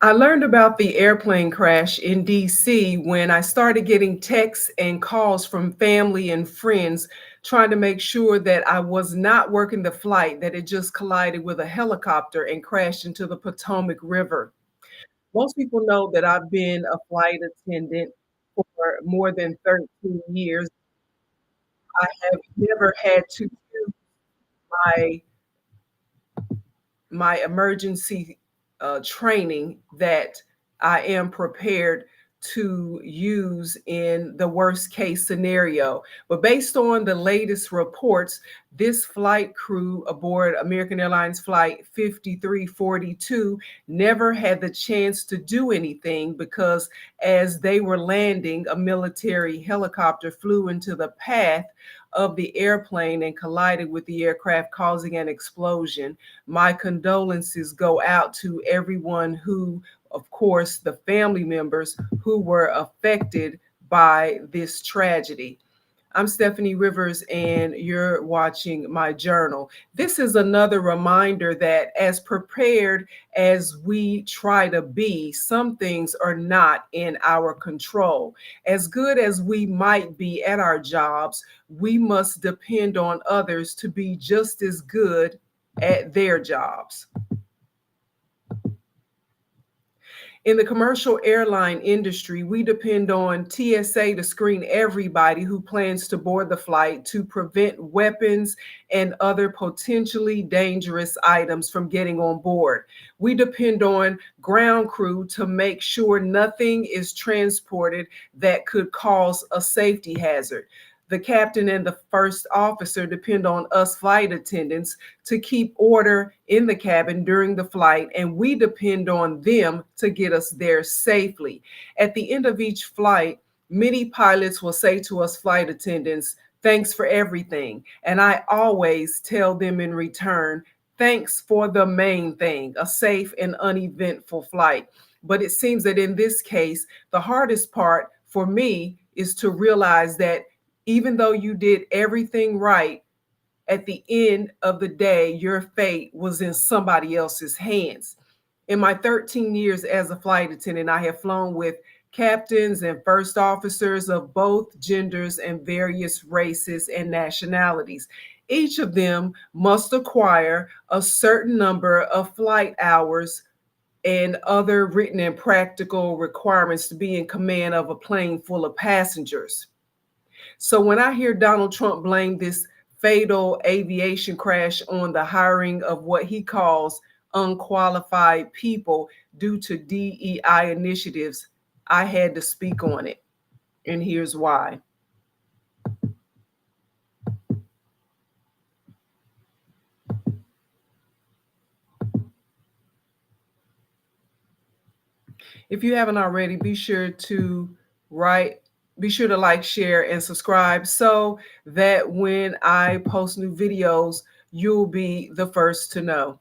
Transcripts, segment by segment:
I learned about the airplane crash in DC when I started getting texts and calls from family and friends trying to make sure that I was not working the flight that had just collided with a helicopter and crashed into the Potomac River. Most people know that I've been a flight attendant for more than 13 years. I have never had to use my my emergency training that I am prepared to use in the worst case scenario. But based on the latest reports, this flight crew aboard American Airlines Flight 5342 never had the chance to do anything because as they were landing, a military helicopter flew into the path of the airplane and collided with the aircraft, causing an explosion. My condolences go out to everyone who, of course, the family members who were affected by this tragedy. I'm Stephanie Rivers, and you're watching my journal. This is another reminder that, as prepared as we try to be, some things are not in our control. As good as we might be at our jobs, we must depend on others to be just as good at their jobs. In the commercial airline industry, we depend on TSA to screen everybody who plans to board the flight to prevent weapons and other potentially dangerous items from getting on board. We depend on ground crew to make sure nothing is transported that could cause a safety hazard. The captain and the first officer depend on us flight attendants to keep order in the cabin during the flight, and we depend on them to get us there safely. At the end of each flight, many pilots will say to us flight attendants, "Thanks for everything." And I always tell them in return, "Thanks for the main thing, a safe and uneventful flight." But it seems that in this case, the hardest part for me is to realize that even though you did everything right, at the end of the day, your fate was in somebody else's hands. In my 13 years as a flight attendant, I have flown with captains and first officers of both genders and various races and nationalities. Each of them must acquire a certain number of flight hours and other written and practical requirements to be in command of a plane full of passengers. So when I hear Donald Trump blame this fatal aviation crash on the hiring of what he calls unqualified people due to DEI initiatives, I had to speak on it. And here's why. If you haven't already, write be sure to like, share, and subscribe so that when I post new videos, you'll be the first to know.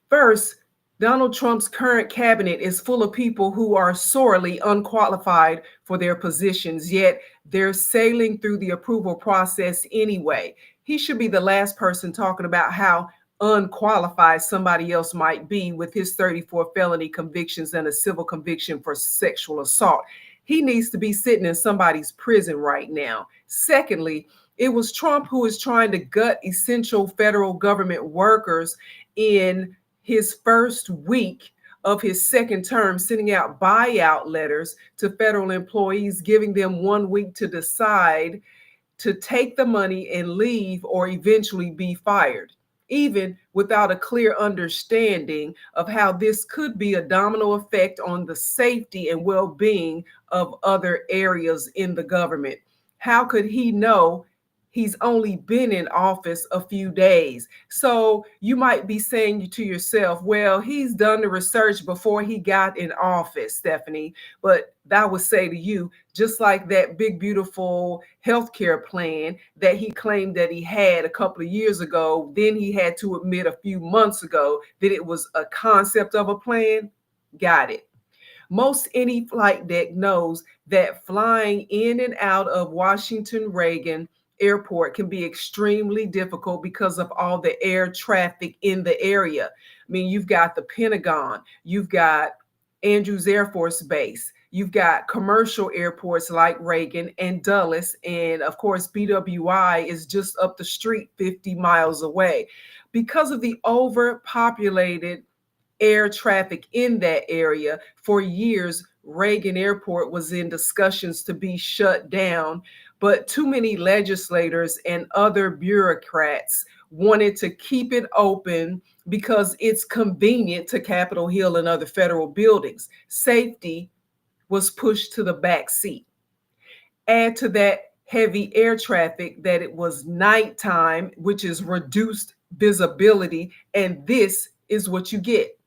First, Donald Trump's current cabinet is full of people who are sorely unqualified for their positions, yet they're sailing through the approval process anyway. He should be the last person talking about how unqualified somebody else might be with his 34 felony convictions and a civil conviction for sexual assault. He needs to be sitting in somebody's prison right now. Secondly, it was Trump who is trying to gut essential federal government workers in his first week of his second term, sending out buyout letters to federal employees, giving them 1 week to decide to take the money and leave or eventually be fired, even without a clear understanding of how this could be a domino effect on the safety and well-being of other areas in the government. How could he know? He's only been in office a few days. So you might be saying to yourself, well, he's done the research before he got in office, Steffanie. But I would say to you, just like that big, beautiful healthcare plan that he claimed that he had a couple of years ago, then he had to admit a few months ago that it was a concept of a plan. Got it. Most any flight deck knows that flying in and out of Washington Reagan airport can be extremely difficult because of all the air traffic in the area. I mean, you've got the Pentagon, you've got Andrews Air Force Base, you've got commercial airports like Reagan and Dulles, and of course, BWI is just up the street 50 miles away. Because of the overpopulated air traffic in that area, for years, Reagan Airport was in discussions to be shut down, but too many legislators and other bureaucrats wanted to keep it open because it's convenient to Capitol Hill and other federal buildings. Safety was pushed to the back seat. Add to that heavy air traffic that it was nighttime, which is reduced visibility, and this is what you get.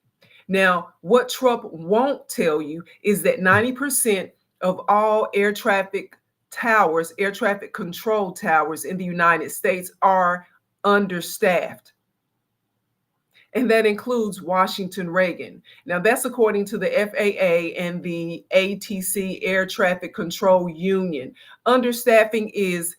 Now, what Trump won't tell you is that 90% of all air traffic towers, air traffic control towers in the United States are understaffed. And that includes Washington Reagan. Now, that's according to the FAA and the ATC, Air Traffic Control Union. Understaffing is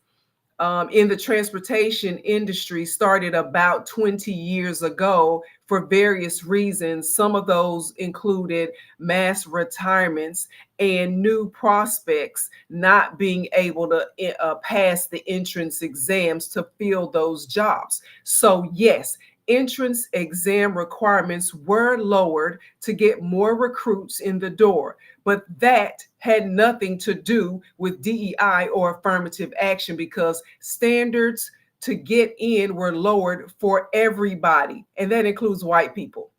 in the transportation industry started about 20 years ago for various reasons. Some of those included mass retirements and new prospects not being able to pass the entrance exams to fill those jobs. So yes, entrance exam requirements were lowered to get more recruits in the door, but that had nothing to do with DEI or affirmative action because standards to get in were lowered for everybody, and that includes white people.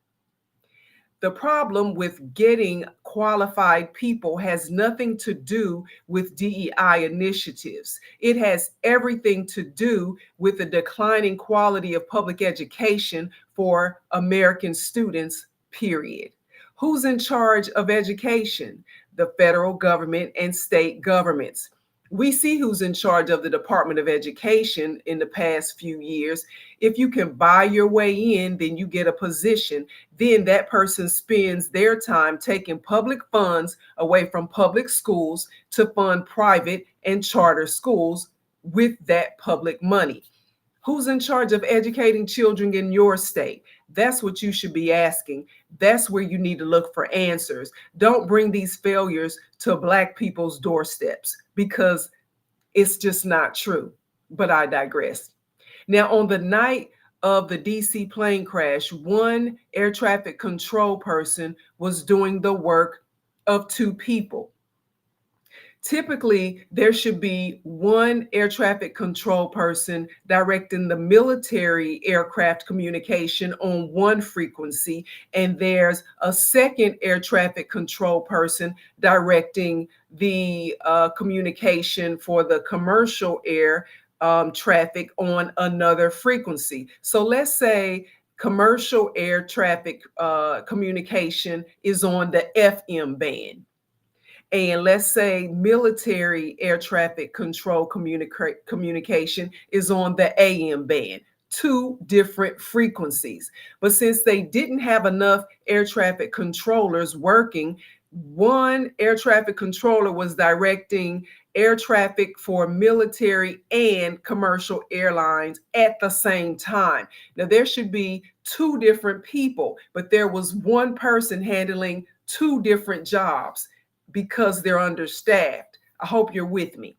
The problem with getting qualified people has nothing to do with DEI initiatives. It has everything to do with the declining quality of public education for American students, period. Who's in charge of education? The federal government and state governments. We see who's in charge of the Department of Education in the past few years. If you can buy your way in, then you get a position. Then that person spends their time taking public funds away from public schools to fund private and charter schools with that public money. Who's in charge of educating children in your state? That's what you should be asking. That's where you need to look for answers. Don't bring these failures to Black people's doorsteps because it's just not true. But I digress. Now, on the night of the DC plane crash, one air traffic control person was doing the work of two people. Typically, there should be one air traffic control person directing the military aircraft communication on one frequency, and there's a second air traffic control person directing the communication for the commercial air traffic on another frequency. So let's say commercial air traffic communication is on the FM band. And let's say military air traffic control communication is on the AM band, two different frequencies. But since they didn't have enough air traffic controllers working, one air traffic controller was directing air traffic for military and commercial airlines at the same time. Now, there should be two different people, but there was one person handling two different jobs because they're understaffed. I hope you're with me.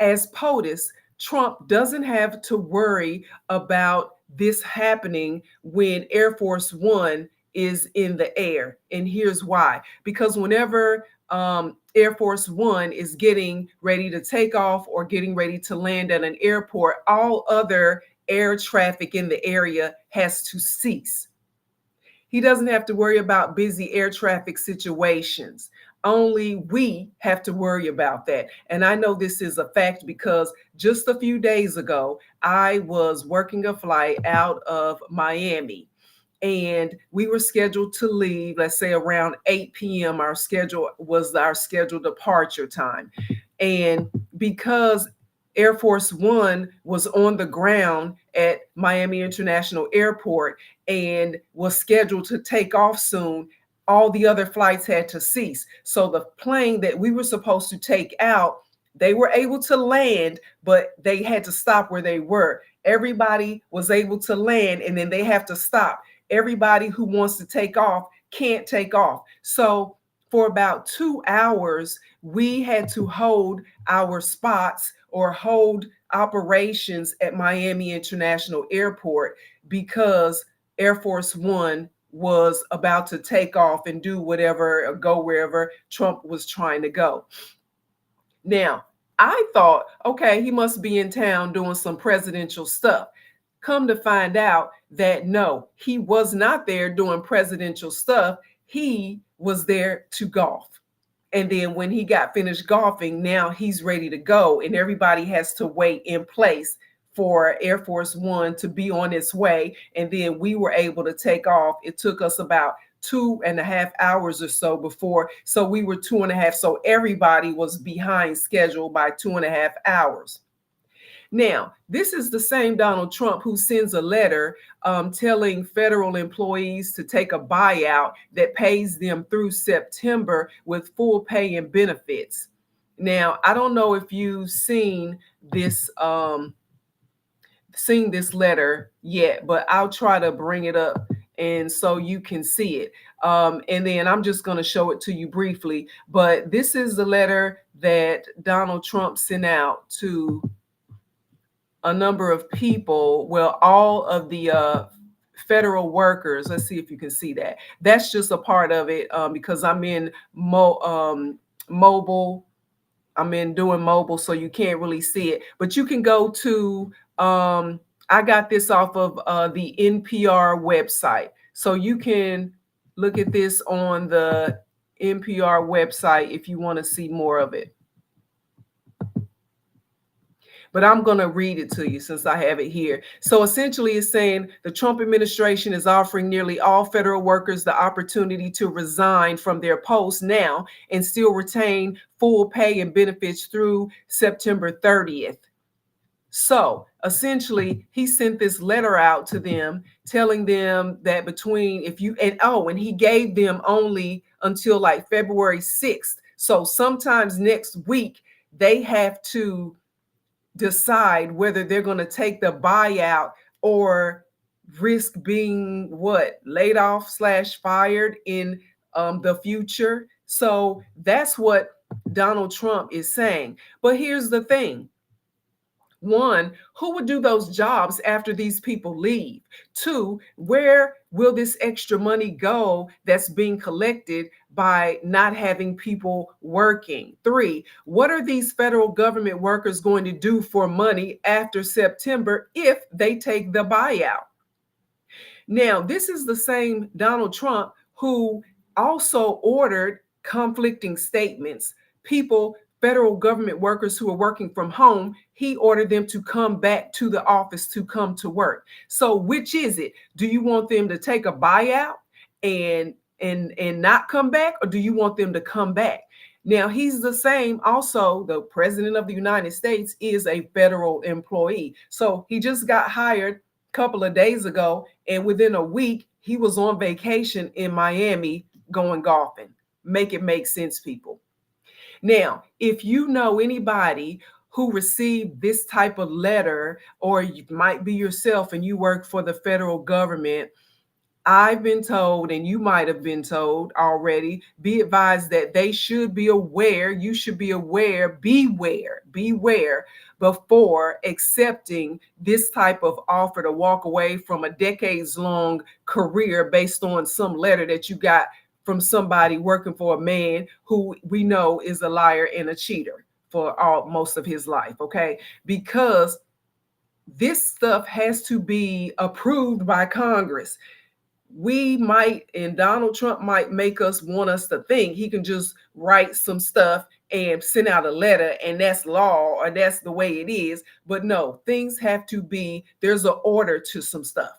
As POTUS, Trump doesn't have to worry about this happening when Air Force One is in the air. And here's why. Because whenever Air Force One is getting ready to take off or getting ready to land at an airport, all other air traffic in the area has to cease. He doesn't have to worry about busy air traffic situations. Only we have to worry about that. And I know this is a fact because just a few days ago, I was working a flight out of Miami and we were scheduled to leave, let's say around 8 p.m. Our scheduled departure time. And because Air Force One was on the ground at Miami International Airport and was scheduled to take off soon, all the other flights had to cease. So the plane that we were supposed to take out They were able to land, but they had to stop where they were. Everybody was able to land, and then they have to stop. Everybody who wants to take off can't take off. So for about 2 hours, we had to hold our spots or hold operations at Miami International Airport because Air Force One was about to take off and do whatever or go wherever Trump was trying to go. Now, I thought, okay, he must be in town doing some presidential stuff. Come to find out that no, he was not there doing presidential stuff. He was there to golf. And then when he got finished golfing, now he's ready to go. And everybody has to wait in place for Air Force One to be on its way. And then we were able to take off. It took us about 2.5 hours or so before. So we were 2.5. So everybody was behind schedule by 2.5 hours. Now, this is the same Donald Trump who sends a letter telling federal employees to take a buyout that pays them through September with full pay and benefits. Now, I don't know if you've seen this letter yet, but I'll try to bring it up and so you can see it. And then I'm just going to show it to you briefly. But this is the letter that Donald Trump sent out to a number of people, well, all of the federal workers. Let's see if you can see that. That's just a part of it because I'm in mobile. I'm in doing mobile, so you can't really see it. But you can go to, I got this off of the NPR website. So you can look at this on the NPR website if you want to see more of it. But I'm going to read it to you since I have it here. So essentially it's saying the Trump administration is offering nearly all federal workers the opportunity to resign from their posts now and still retain full pay and benefits through September 30th. So essentially he sent this letter out to them telling them that between and he gave them only until like February 6th. So sometimes next week they have to decide whether they're going to take the buyout or risk being laid off / fired in the future. So that's what Donald Trump is saying. But here's the thing. One, who would do those jobs after these people leave? Two, where will this extra money go that's being collected by not having people working? Three, what are these federal government workers going to do for money after September if they take the buyout? Now, this is the same Donald Trump who also ordered conflicting statements. Federal government workers who are working from home, he ordered them to come back to the office to come to work. So which is it? Do you want them to take a buyout and not come back, or do you want them to come back? Now, he's the same. Also, the president of the United States is a federal employee. So he just got hired a couple of days ago, and within a week, he was on vacation in Miami going golfing. Make it make sense, people. Now, if you know anybody who received this type of letter, or you might be yourself and you work for the federal government, I've been told, and you might have been told already, be advised that they should be aware, you should be aware, beware before accepting this type of offer to walk away from a decades-long career based on some letter that you got from somebody working for a man who we know is a liar and a cheater for most of his life, okay? Because this stuff has to be approved by Congress. We might, and Donald Trump might make us want us to think he can just write some stuff and send out a letter and that's law or that's the way it is. But no, things have to be, there's an order to some stuff.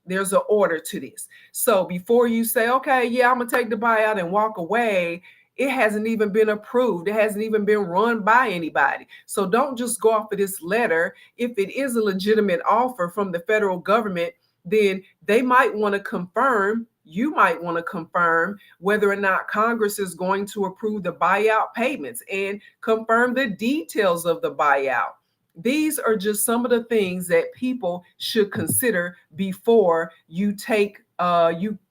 There's an order to this. So before you say, okay, yeah, I'm going to take the buyout and walk away, it hasn't even been approved. It hasn't even been run by anybody. So don't just go off of this letter. If it is a legitimate offer from the federal government, then they might want to confirm you might want to confirm whether or not Congress is going to approve the buyout payments and confirm the details of the buyout. These are just some of the things that people should consider before you take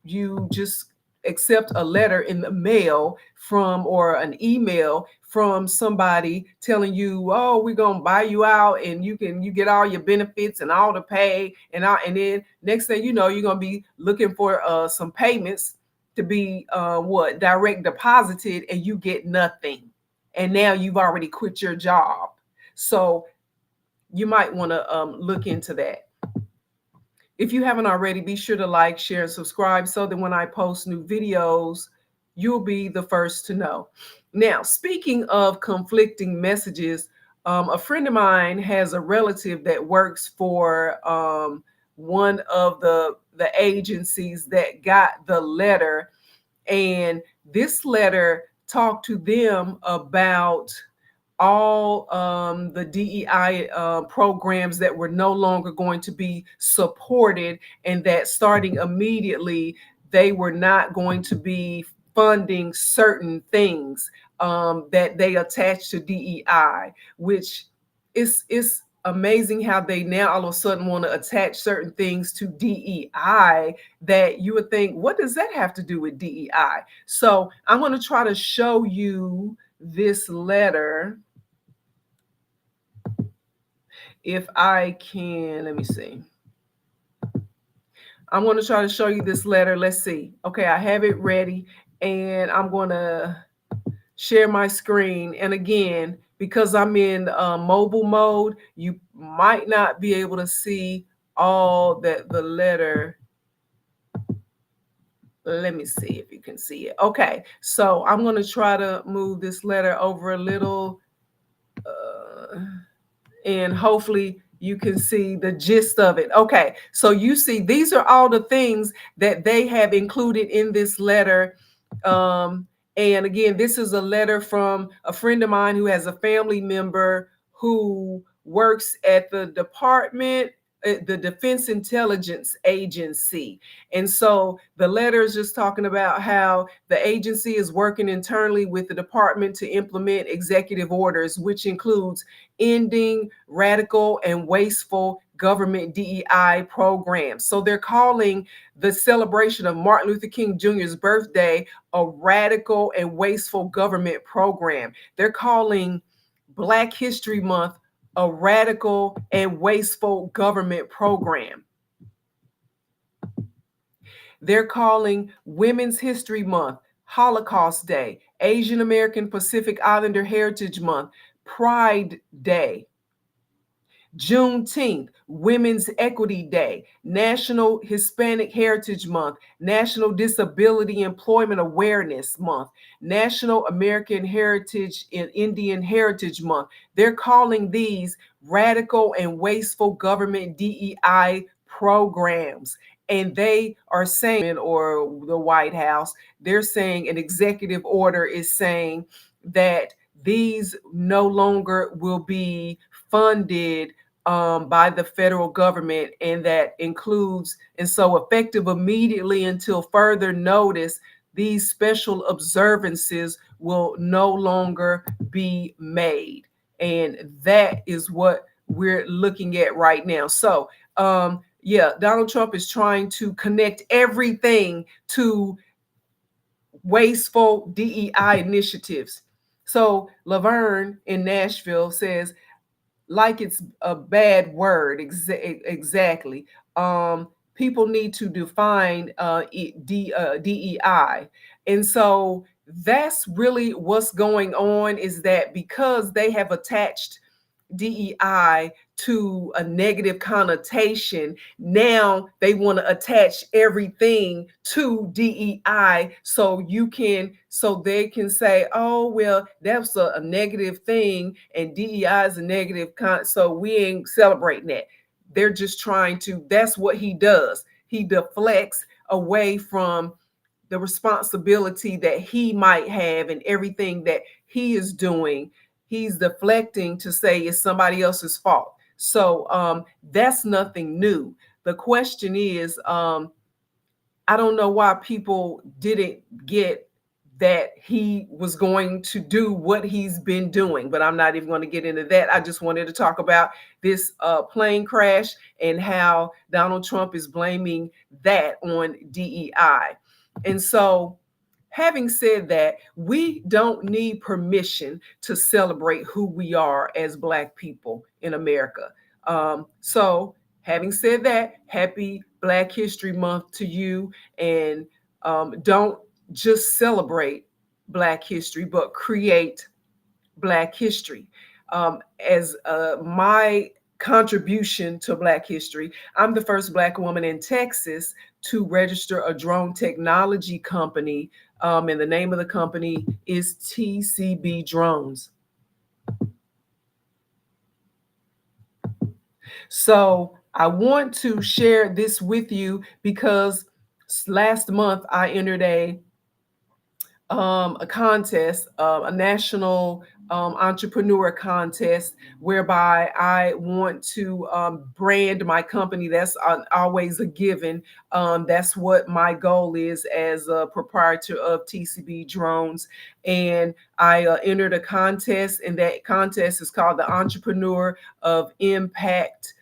you just accept a letter in the mail from, or an email from somebody telling you, oh, we're gonna buy you out and you get all your benefits and all the pay and then next thing you know, you're gonna be looking for some payments to be direct deposited, and you get nothing, and now you've already quit your job. So you might want to look into that. If you haven't already, be sure to like, share, and subscribe so that when I post new videos, you'll be the first to know. Now, speaking of conflicting messages, a friend of mine has a relative that works for one of the agencies that got the letter, and this letter talked to them about all the DEI programs that were no longer going to be supported, and that starting immediately, they were not going to be funding certain things that they attached to DEI, which is amazing how they now all of a sudden want to attach certain things to DEI that you would think, what does that have to do with DEI? So I'm going to try to show you this letter. If I can, let me see. I'm going to try to show you this letter. Let's see. Okay, I have it ready, and I'm going to share my screen. And again, because I'm in mobile mode, you might not be able to see all that the letter. Let me see if you can see it. Okay, so I'm going to try to move this letter over a little. And hopefully you can see the gist of it. Okay, so you see, these are all the things that they have included in this letter. And again, this is a letter from a friend of mine who has a family member who works at the department, the Defense Intelligence Agency. And so the letter is just talking about how the agency is working internally with the department to implement executive orders, which includes ending radical and wasteful government DEI programs. So they're calling the celebration of Martin Luther King Jr.'s birthday a radical and wasteful government program. They're calling Black History Month a radical and wasteful government program. They're calling Women's History Month Holocaust Day, Asian American Pacific Islander Heritage Month, Pride Day, Juneteenth, Women's Equity Day, National Hispanic Heritage Month, National Disability Employment Awareness Month, National American Heritage and Indian Heritage Month. They're calling these radical and wasteful government DEI programs. And they are saying, or the White House, they're saying an executive order is saying that these no longer will be funded by the federal government, and that includes, and so effective immediately until further notice, these special observances will no longer be made. And that is what we're looking at right now. So yeah, Donald Trump is trying to connect everything to wasteful DEI initiatives. So Laverne in Nashville says, like it's a bad word. Exactly. People need to define DEI. And so that's really what's going on, is that because they have attached DEI to a negative connotation, now they want to attach everything to DEI so they can say, oh, well, that's a negative thing and DEI is a negative so we ain't celebrating that. They're just trying to, that's what he does. He deflects away from the responsibility that he might have and everything that he is doing. He's deflecting to say it's somebody else's fault. So that's nothing new. The question is, I don't know why people didn't get that he was going to do what he's been doing, but I'm not even going to get into that. I just wanted to talk about this plane crash and how Donald Trump is blaming that on DEI. And so, having said that, we don't need permission to celebrate who we are as Black people in America. So, having said that, happy Black History Month to you. And don't just celebrate Black history, but create Black history. As my contribution to Black history, I'm the first Black woman in Texas to register a drone technology company. And the name of the company is TCB Drones. So I want to share this with you because last month I entered a contest, a national entrepreneur contest, whereby I want to brand my company. That's always a given. That's what my goal is as a proprietor of TCB Drones. And I entered a contest, and that contest is called the Entrepreneur of Impact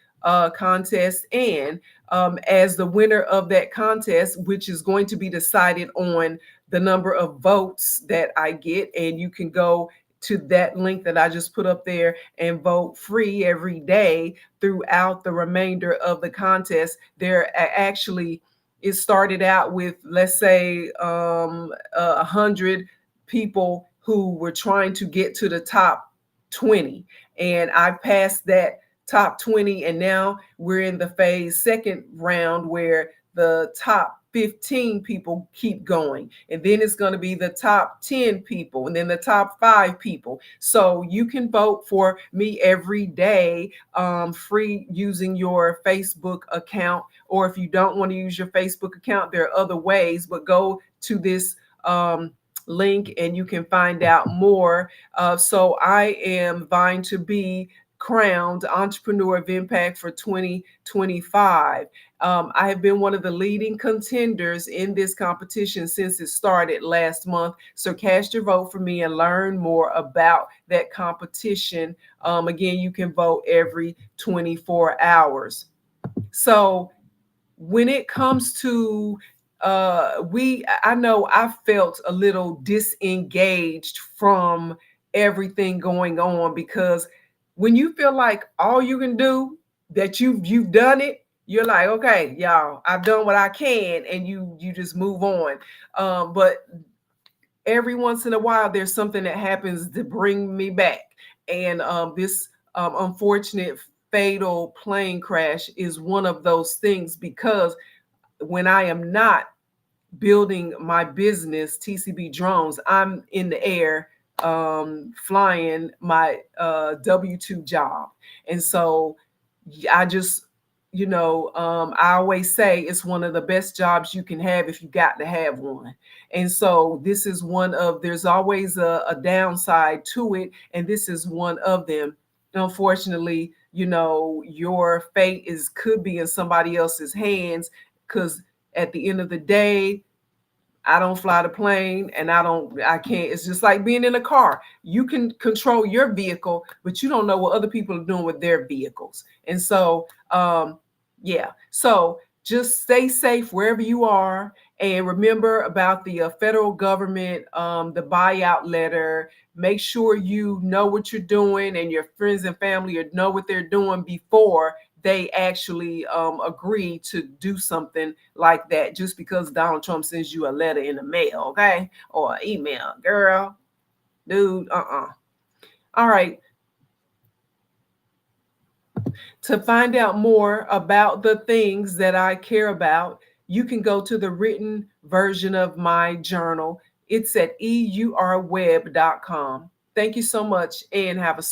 contest. And as the winner of that contest, which is going to be decided on the number of votes that I get, and you can go to that link that I just put up there and vote free every day throughout the remainder of the contest. There actually, it started out with, let's say, 100 people who were trying to get to the top 20, and I passed that top 20, and now we're in the second round where the top 15 people keep going, and then it's going to be the top 10 people, and then the top 5 people. So you can vote for me every day, free, using your Facebook account. Or if you don't want to use your Facebook account, there are other ways, but go to this link and you can find out more. So I am vying to be crowned Entrepreneur of Impact for 2025. I have been one of the leading contenders in this competition since it started last month. So cast your vote for me and learn more about that competition. Again, you can vote every 24 hours. So when it comes to I know I felt a little disengaged from everything going on, because when you feel like all you can do, that you've done it, you're like, okay, y'all, I've done what I can, and you just move on. But every once in a while, there's something that happens to bring me back, and this unfortunate fatal plane crash is one of those things, because when I am not building my business, TCB Drones, I'm in the air flying my W-2 job. And so I just, I always say it's one of the best jobs you can have if you got to have one. And so this is there's always a downside to it. And this is one of them. Unfortunately, your fate could be in somebody else's hands, because at the end of the day, I don't fly the plane, and I can't. It's just like being in a car. You can control your vehicle, but you don't know what other people are doing with their vehicles. And so, yeah. So just stay safe wherever you are. And remember about the federal government, the buyout letter. Make sure you know what you're doing, and your friends and family know what they're doing before they actually agree to do something like that, just because Donald Trump sends you a letter in the mail, okay? Or an email. Girl, dude, All right. To find out more about the things that I care about, you can go to the written version of my journal. It's at eurweb.com. Thank you so much, and have a